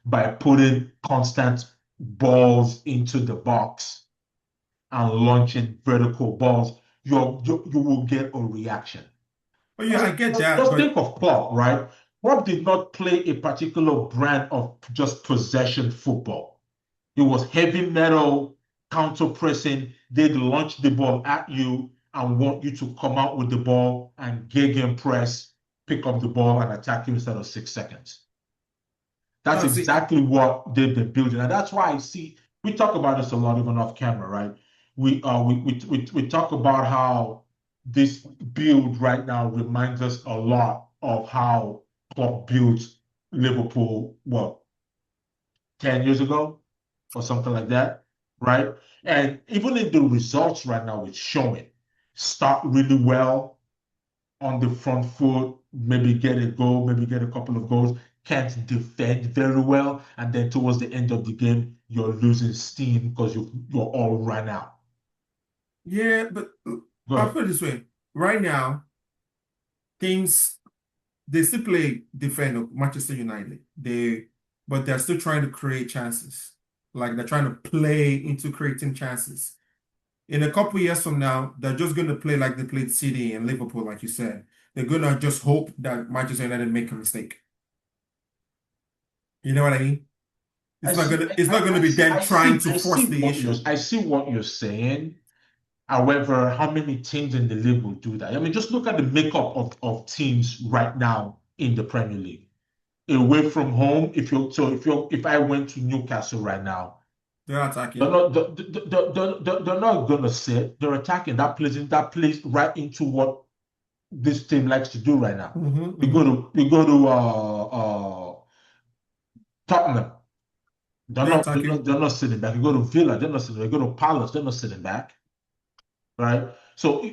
by putting constant balls into the box and launching vertical balls, you will get a reaction. Oh yeah, I get that, Just but think of Klopp, right? Klopp did not play a particular brand of just possession football. It was heavy metal, counter pressing. They'd launch the ball at you and want you to come out with the ball and gegen press, pick up the ball and attack you instead of 6 seconds. That's no, see, exactly what they've been building. And that's why I see we talk about this a lot, even off camera, right? We talk about how this build right now reminds us a lot of how Klopp built Liverpool, what, 10 years ago or something like that, right? And even in the results right now, it's showing start really well on the front foot, maybe get a goal, maybe get a couple of goals, can't defend very well, and then towards the end of the game, you're losing steam because you're all run out. yeah, but Go I'll ahead. put it this way. Right now, teams they still play defend of Manchester United. But they're still trying to create chances. Like they're trying to play into creating chances. In a couple years from now, they're just going to play like they played City and Liverpool, like you said. They're going to just hope that Manchester United make a mistake. You know what I mean? I see, It's not gonna be them trying to I force see the issue. I see what you're saying. However, how many teams in the league will do that? I mean, just look at the makeup of teams right now in the Premier League. Away from home, if I went to Newcastle right now, They're they're attacking. not they're not gonna sit. They're attacking that plays right into what this team likes to do right now. Hmm. You go to Tottenham. They're attacking. They're not sitting back. You go to Villa, they're not sitting back. You go to Palace, they're not sitting back. Right? So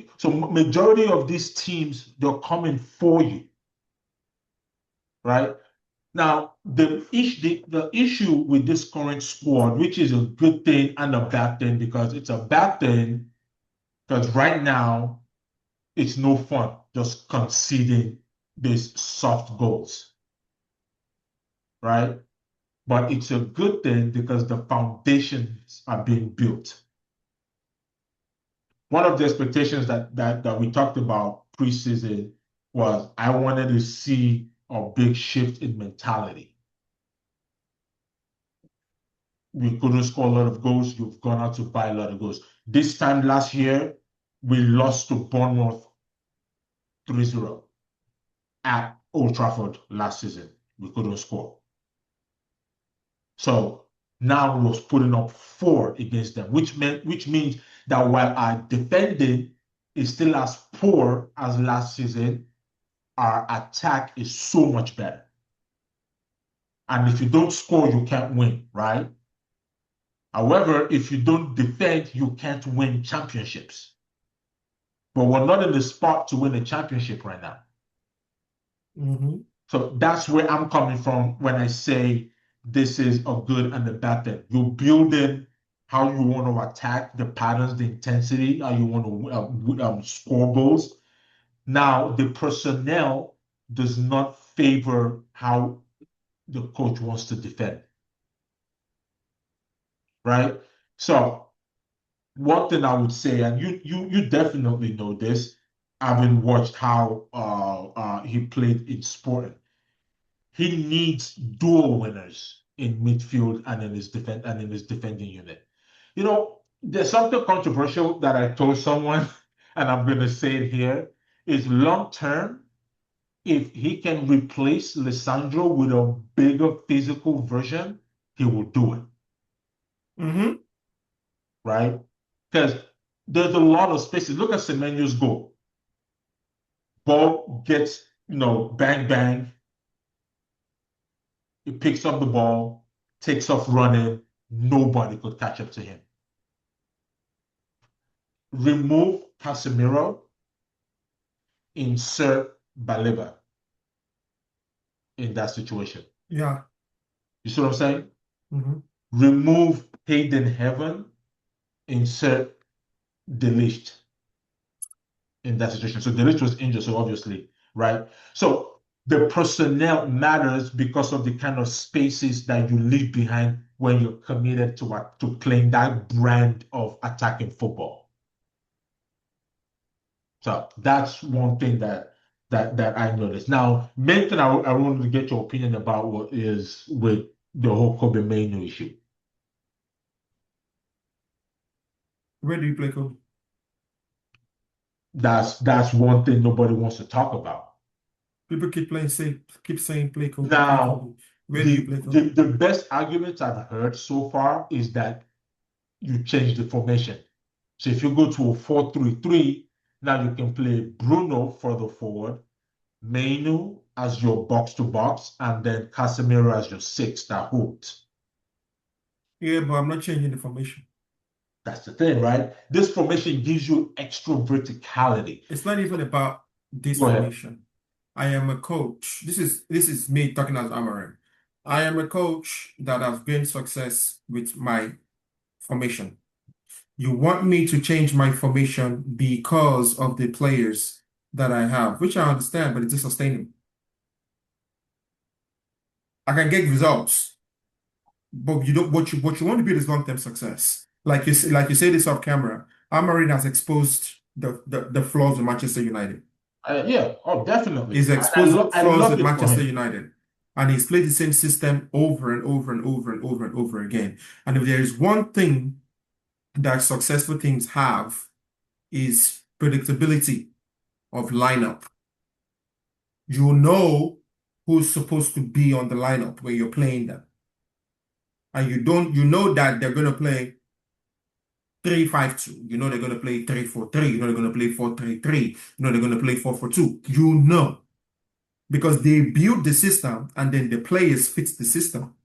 majority of these teams, they're coming for you, right? Now, the issue with this current squad, which is a good thing and a bad thing, because it's a bad thing because right now it's no fun just conceding these soft goals, right? But it's a good thing because the foundations are being built. One of the expectations that we talked about preseason was I wanted to see a big shift in mentality. We couldn't score a lot of goals. You've gone out to buy a lot of goals. This time last year, we lost to Bournemouth 3-0 at Old Trafford last season. We couldn't score. So now we was putting up 4 against them, which means that while our defending is still as poor as last season, our attack is so much better. And if you don't score, you can't win, right? However, if you don't defend, you can't win championships. But we're not in the spot to win a championship right now. Hmm. So that's where I'm coming from when I say this is a good and a bad thing. You're building how you want to attack, the patterns, the intensity, how you want to score goals. Now, the personnel does not favor how the coach wants to defend, right? So one thing I would say, and you definitely know this, having watched how he played in Sporting, he needs dual winners in midfield and in his defending unit. You know, there's something controversial that I told someone, and I'm going to say it here, is long term, if he can replace Lissandro with a bigger physical version, he will do it, Hmm. right? Because there's a lot of spaces. Look at Semenyo's goal. Ball gets, bang, bang. He picks up the ball, takes off running. Nobody could catch up to him. Remove Casemiro, insert Baleba in that situation. Yeah. You see what I'm saying? Hmm. Remove Hayden Heaven, insert Delicht in that situation. So Delicht was injured, so obviously, right? So the personnel matters because of the kind of spaces that you leave behind when you're committed to playing that brand of attacking football. So that's one thing that I noticed. Now, main thing I wanted to get your opinion about is with the whole Kobe Manu issue. Where do you play Kobe? That's one thing nobody wants to talk about. People keep saying play Now, Kobe. Where do you play Kobe? the best argument I've heard so far is that you change the formation. So if you go to a 4-3-3, now you can play Bruno further forward, Mainu as your box to box, and then Casemiro as your six that hooked. Yeah, but I'm not changing the formation. That's the thing, right? This formation gives you extra verticality. It's not even about this Go ahead. formation. I am a coach. This is me talking as Amarin. I am a coach that has gained success with my formation. You want me to change my formation because of the players that I have, which I understand, but it's sustainable. I can get results, but you don't what you want to build is long-term success. Like you say this off camera. Amarin has exposed the flaws of Manchester United. Yeah, oh, definitely. He's I, exposed I flaws love with it for Manchester him. United. And he's played the same system over and over and over and over and over again. And if there is one thing that successful teams have is predictability of lineup. You know who's supposed to be on the lineup when you're playing them. And you know that they're going to play 3-5-2. You know they're going to play 3-4-3. You know they're going to play 4-3-3. You know they're going to play 4-4-2. You know. Because they build the system and then the players fit the system.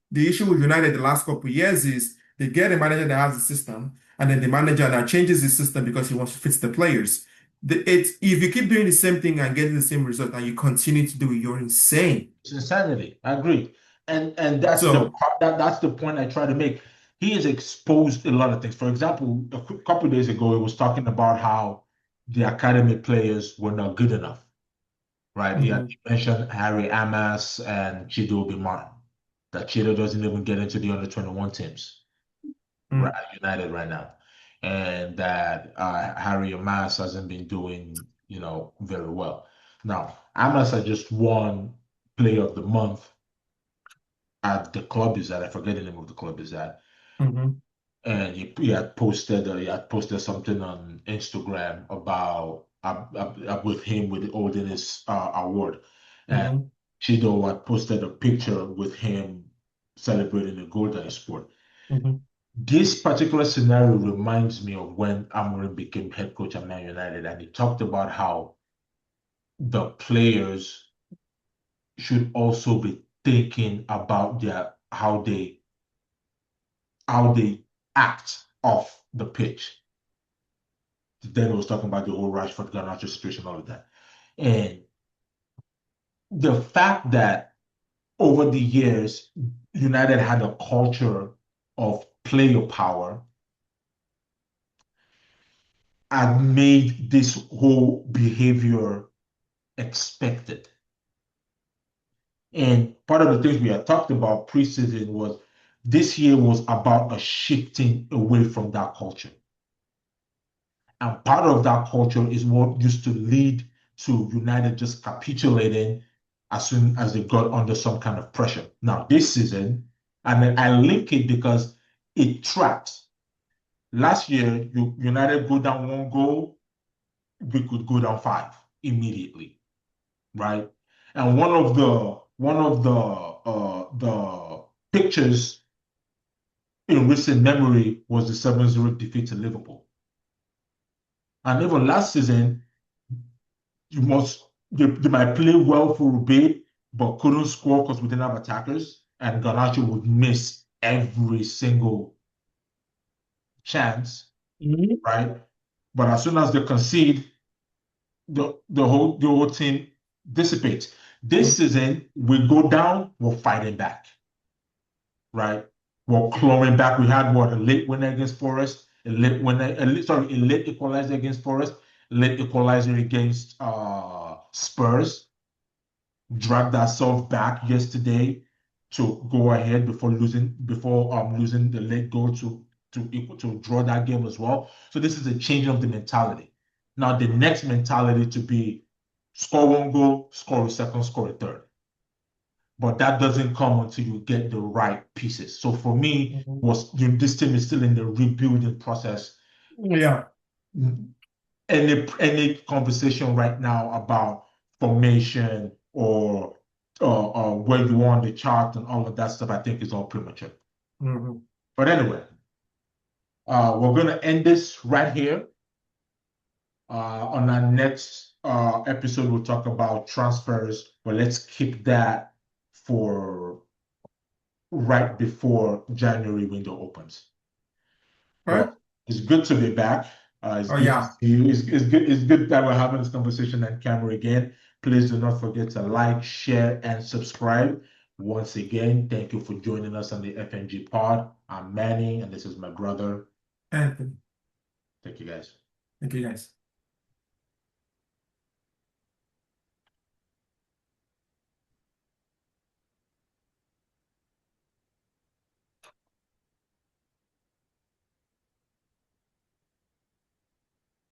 The issue with United the last couple of years is they get a manager that has a system, and then the manager now changes the system because he wants to fit the players. If you keep doing the same thing and getting the same result and you continue to do it, you're insane. It's insanity. I agree. And that's So, that's the point I try to make. He has exposed a lot of things. For example, couple of days ago, he was talking about how the academy players were not good enough, right? mhm, He mentioned Harry Amas and Chido Martin. That Chido doesn't even get into the under 21 teams, right, mm, at United right now. And that Harry Amas hasn't been doing, very well. Now, Amas had just won Player of the Month at the club is at. I forget the name of the club is at. mhm, And he had posted something on Instagram about with him with holding his award, and mhm, Chido had posted a picture with him celebrating the goal that he scored. mhm. This particular scenario reminds me of when Amorim became head coach at Man United, and he talked about how the players should also be thinking about how they act off the pitch. Then he was talking about the whole Rashford Garnacho situation, all of that. And the fact that over the years, United had a culture of player power and made this whole behavior expected. And part of the things we had talked about preseason was this year was about a shifting away from that culture. And part of that culture is what used to lead to United just capitulating as soon as they got under some kind of pressure. Now, this season, and then I link it because it tracks. Last year, United go down one goal, we could go down five immediately, right? And one of the pictures in recent memory was the 7-0 defeat to Liverpool. And even last season, they might play well for a bit, but couldn't score because we didn't have attackers, and Garnacho would miss every single chance, Mhm. right? But as soon as they concede, the whole team dissipates. This season, we go down, we're fighting back, right? We're clawing back. We had what, a late winner against Forest, a late equalizer against Forest, late equalizer against Spurs. dragged ourselves back yesterday to go ahead before losing the late goal to draw that game as well. So this is a change of the mentality. Now the next mentality to be score one goal, score a second, score a third. But that doesn't come until you get the right pieces. So for me, Mhm. this team is still in the rebuilding process. Yeah. Any conversation right now about formation or where you are on the chart and all of that stuff, I think is all premature. Mhm. But anyway, we're gonna end this right here. On our next episode, we'll talk about transfers, but let's keep that for right before January window opens. Right? Well, it's good to be back. It's Oh good to yeah. see you. It's good that we're having this conversation on camera again. Please do not forget to like, share, and subscribe. Once again, thank you for joining us on the FNG Pod. I'm Manny, and this is my brother. Anthony. Thank you, guys. Thank you guys.